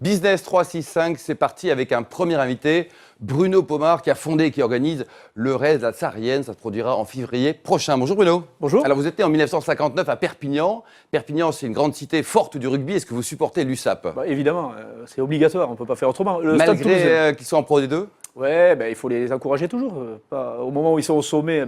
Business 365, c'est parti avec un premier invité, Bruno Pomar, qui a fondé et qui organise le raid La Saharienne. Ça se produira en février prochain. Bonjour Bruno. Bonjour. Alors vous êtes né en 1959 à Perpignan. Perpignan, c'est une grande cité forte du rugby. Est-ce que vous supportez l'USAP? Évidemment, c'est obligatoire, on ne peut pas faire autrement. Malgré qu'ils soient en Pro D2? Ouais, il faut les encourager toujours. Au moment où ils sont au sommet,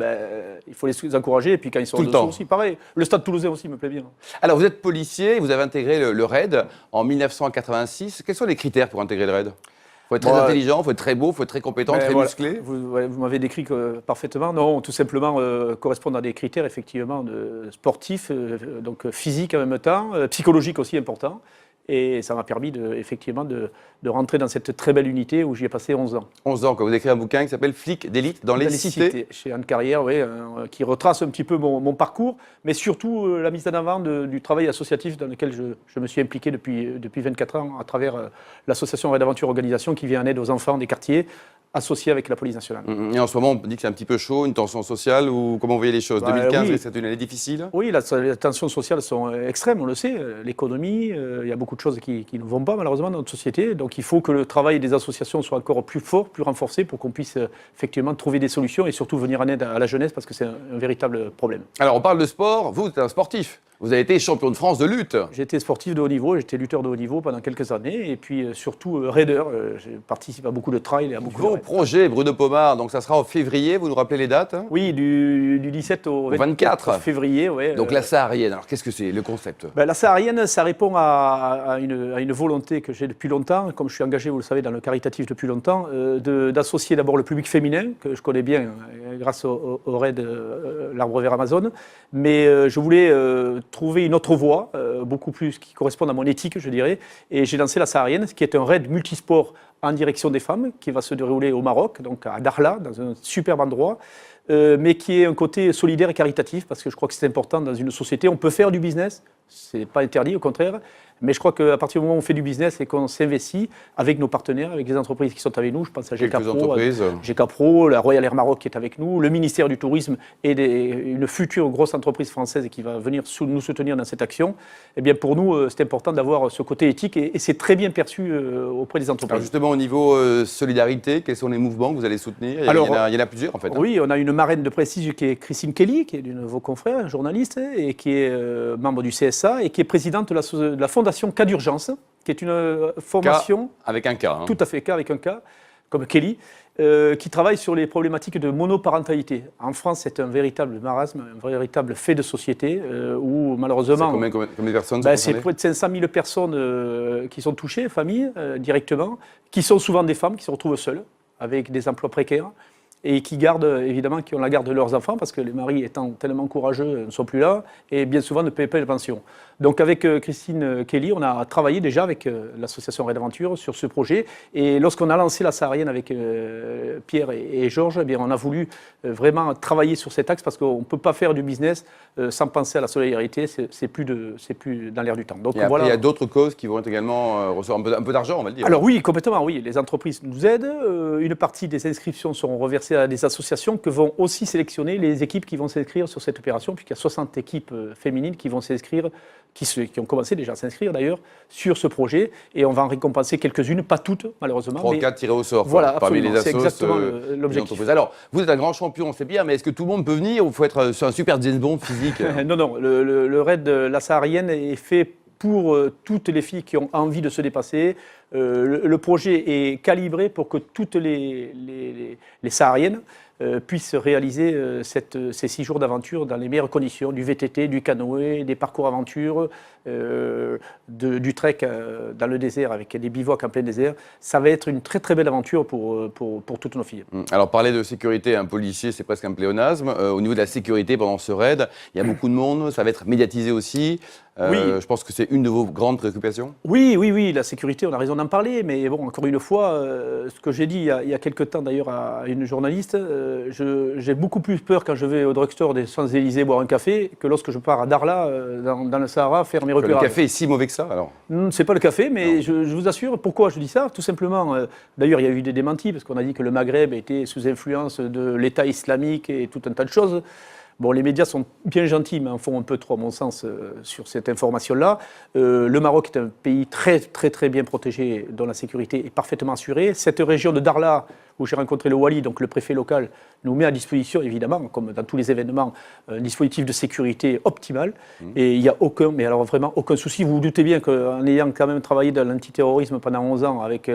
il faut les encourager. Et puis quand ils sont en dessous aussi, pareil. Le Stade Toulousain aussi me plaît bien. Alors vous êtes policier, vous avez intégré le RAID en 1986. Quels sont les critères pour intégrer le RAID? Il faut être très intelligent, il faut être très beau, il faut être très compétent, très musclé. Vous m'avez décrit parfaitement. Non, tout simplement correspondre à des critères effectivement de sportifs, donc physiques en même temps, psychologiques aussi importants. Et ça m'a permis effectivement de rentrer dans cette très belle unité où j'y ai passé 11 ans. 11 ans, quand vous avez écrit un bouquin qui s'appelle Flic d'élite dans les cités. Chez Anne Carrière, oui, qui retrace un petit peu mon parcours, mais surtout la mise en avant du travail associatif dans lequel je me suis impliqué depuis 24 ans à travers l'association Raid Aventure Organisation qui vient en aide aux enfants des quartiers associés avec la police nationale. Et en ce moment, on dit que c'est un petit peu chaud, une tension sociale, ou comment vous voyez les choses? 2015, oui. C'est une année difficile? Oui, les tensions sociales sont extrêmes, on le sait. L'économie, il y a beaucoup de choses qui ne vont pas malheureusement dans notre société. Donc il faut que le travail des associations soit encore plus fort, plus renforcé pour qu'on puisse effectivement trouver des solutions et surtout venir en aide à la jeunesse parce que c'est un véritable problème. Alors on parle de sport, vous êtes un sportif. Vous avez été champion de France de lutte. J'étais sportif de haut niveau, j'étais lutteur de haut niveau pendant quelques années et puis surtout raider. J'ai participé à beaucoup de trail et à beaucoup de projet, Bruno Pomar, donc ça sera en février, vous nous rappelez les dates? Oui, du 17 au 24 février. Ouais, donc la Saharienne, alors qu'est-ce que c'est le concept? La Saharienne, ça répond à une volonté que j'ai depuis longtemps, comme je suis engagé, vous le savez, dans le caritatif depuis longtemps, d'associer d'abord le public féminin, que je connais bien grâce au raid l'Arbre Vert Amazon, mais je voulais trouver une autre voie, beaucoup plus qui corresponde à mon éthique, je dirais, et j'ai lancé la Saharienne, qui est un raid multisport en direction des femmes, qui va se dérouler au Maroc, donc à Dakhla, dans un superbe endroit, mais qui est un côté solidaire et caritatif, parce que je crois que c'est important dans une société. On peut faire du business, c'est pas interdit, au contraire, mais je crois qu'à partir du moment où on fait du business et qu'on s'investit avec nos partenaires, avec les entreprises qui sont avec nous, je pense à GK Pro, la Royal Air Maroc qui est avec nous, le ministère du Tourisme et une future grosse entreprise française qui va venir nous soutenir dans cette action, eh bien pour nous, c'est important d'avoir ce côté éthique et c'est très bien perçu auprès des entreprises. Alors justement, au niveau solidarité, quels sont les mouvements que vous allez soutenir? Il y en a plusieurs en fait. Oui, on a une marraine de prestige qui est Christine Kelly, qui est l'une de vos confrères, journaliste, et qui est membre du CSA et qui est présidente de la Fondation Cas d'urgence, qui est une formation... Cas avec un K. Hein. Tout à fait, Cas avec un K, comme Kelly, qui travaille sur les problématiques de monoparentalité. En France, c'est un véritable marasme, un véritable fait de société, où malheureusement... C'est combien de personnes c'est près de 500 000 personnes qui sont touchées, familles, directement, qui sont souvent des femmes qui se retrouvent seules, avec des emplois précaires, et qui ont la garde de leurs enfants, parce que les maris étant tellement courageux ne sont plus là, et bien souvent ne payent pas les pensions. Donc avec Christine Kelly, on a travaillé déjà avec l'association Raid Aventure sur ce projet, et lorsqu'on a lancé la Saharienne avec Pierre et Georges, eh bien, on a voulu vraiment travailler sur cet axe, parce qu'on ne peut pas faire du business sans penser à la solidarité, c'est plus dans l'air du temps. Donc, et après, il y a d'autres causes qui vont être également recevoir un peu d'argent, on va le dire. Alors oui, complètement, oui. Les entreprises nous aident, une partie des inscriptions seront reversées à des associations que vont aussi sélectionner les équipes qui vont s'inscrire sur cette opération, puisqu'il y a 60 équipes féminines qui vont s'inscrire, qui ont commencé déjà à s'inscrire d'ailleurs, sur ce projet, et on va en récompenser quelques-unes, pas toutes malheureusement. 3 ou 4 tirés au sort, voilà, parmi les assos. C'est exactement l'objectif. Alors, vous êtes un grand champion, c'est bien, mais est-ce que tout le monde peut venir ou il faut être sur un super James Bond physique? Non, le raid de la Saharienne est fait pour toutes les filles qui ont envie de se dépasser. Le projet est calibré pour que toutes les Sahariennes puissent réaliser ces 6 jours d'aventure dans les meilleures conditions, du VTT, du canoë, des parcours aventure, du trek dans le désert avec des bivouacs en plein désert. Ça va être une très très belle aventure pour toutes nos filles. Alors parler de sécurité, un policier, c'est presque un pléonasme. Au niveau de la sécurité pendant ce raid, il y a beaucoup de monde, ça va être médiatisé aussi. Oui. Je pense que c'est une de vos grandes préoccupations. Oui, la sécurité, on a raison d'en parler, mais bon, encore une fois, ce que j'ai dit il y a quelques temps d'ailleurs à une journaliste, j'ai beaucoup plus peur quand je vais au drugstore des Champs-Élysées boire un café que lorsque je pars à Dakhla, dans le Sahara, faire mes repérages. Le café est si mauvais que ça, alors? C'est pas le café, mais je vous assure, pourquoi je dis ça? Tout simplement, d'ailleurs, il y a eu des démentis, parce qu'on a dit que le Maghreb était sous influence de l'État islamique et tout un tas de choses. Bon, les médias sont bien gentils, mais en font un peu trop, à mon sens, sur cette information-là. Le Maroc est un pays très, très, très bien protégé, dont la sécurité est parfaitement assurée. Cette région de Darla, où j'ai rencontré le Wali, donc le préfet local, nous met à disposition, évidemment, comme dans tous les événements, un dispositif de sécurité optimal. Et il n'y a aucun, mais alors vraiment aucun souci. Vous vous doutez bien qu'en ayant quand même travaillé dans l'antiterrorisme pendant 11 ans, avec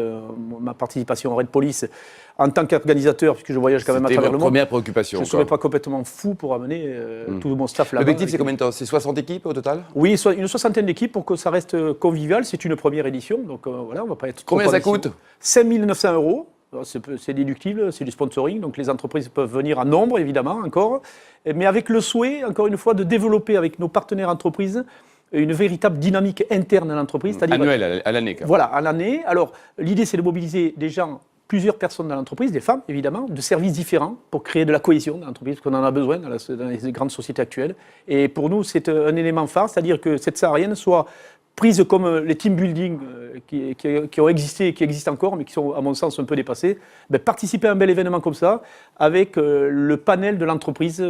ma participation au Raid Police, en tant qu'organisateur, puisque je voyage quand même à travers le monde, première préoccupation. je ne serais pas complètement fou pour amener tout mon staff là-bas. L'objectif, c'est combien de temps? C'est 60 équipes au total? Oui, une soixantaine d'équipes pour que ça reste convivial. C'est une première édition, donc voilà, on ne va pas être trop Combien ça ambitieux. coûte? 5 900 €. C'est déductible, c'est du sponsoring, donc les entreprises peuvent venir en nombre, évidemment, encore, mais avec le souhait, encore une fois, de développer avec nos partenaires entreprises une véritable dynamique interne à l'entreprise. C'est-à-dire Annuelle, à l'année. Voilà, à l'année. Alors, l'idée, c'est de mobiliser des gens, plusieurs personnes dans l'entreprise, des femmes, évidemment, de services différents, pour créer de la cohésion dans l'entreprise, parce qu'on en a besoin dans les grandes sociétés actuelles. Et pour nous, c'est un élément phare, c'est-à-dire que cette saharienne soit prises comme les team building qui ont existé et qui existent encore, mais qui sont, à mon sens, un peu dépassés, participer à un bel événement comme ça, avec le panel de l'entreprise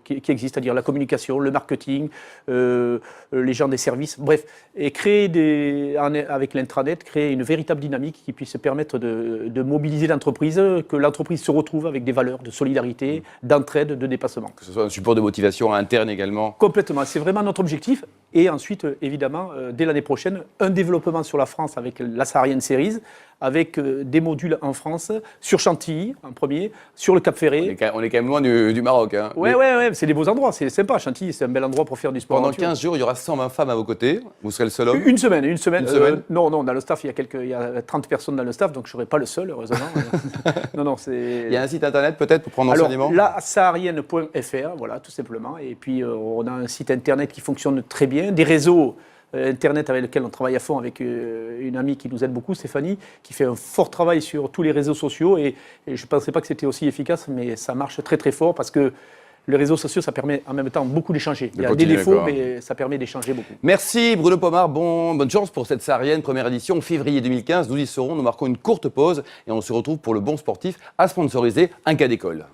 qui existe, c'est-à-dire la communication, le marketing, les gens des services, bref, et créer avec l'intranet, créer une véritable dynamique qui puisse permettre de mobiliser l'entreprise, que l'entreprise se retrouve avec des valeurs de solidarité, d'entraide, de dépassement. Que ce soit un support de motivation interne également. Complètement, c'est vraiment notre objectif. Et ensuite, évidemment, dès l'année prochaine, un développement sur la France avec la Saharienne Series, avec des modules en France, sur Chantilly en premier, sur le Cap Ferré. On est quand même loin du Maroc. Hein. Ouais, c'est des beaux endroits, c'est sympa. Chantilly, c'est un bel endroit pour faire du sport. Pendant 15 jours, il y aura 120 femmes à vos côtés. Vous serez le seul homme? Une semaine. Non, dans le staff, il y a 30 personnes dans le staff, donc je ne serai pas le seul, heureusement. Non, c'est... Il y a un site internet peut-être pour prendre enseignement? La saharienne.fr, voilà, tout simplement. Et puis, on a un site internet qui fonctionne très bien, des réseaux Internet avec lequel on travaille à fond avec une amie qui nous aide beaucoup, Stéphanie, qui fait un fort travail sur tous les réseaux sociaux. Et je ne pensais pas que c'était aussi efficace, mais ça marche très très fort parce que les réseaux sociaux, ça permet en même temps beaucoup d'échanger. Il y a des défauts, mais ça permet d'échanger beaucoup. Merci Bruno Pomar, bonne chance pour cette Saharienne première édition, février 2015. Nous y serons, nous marquons une courte pause et on se retrouve pour le bon sportif à sponsoriser un cas d'école.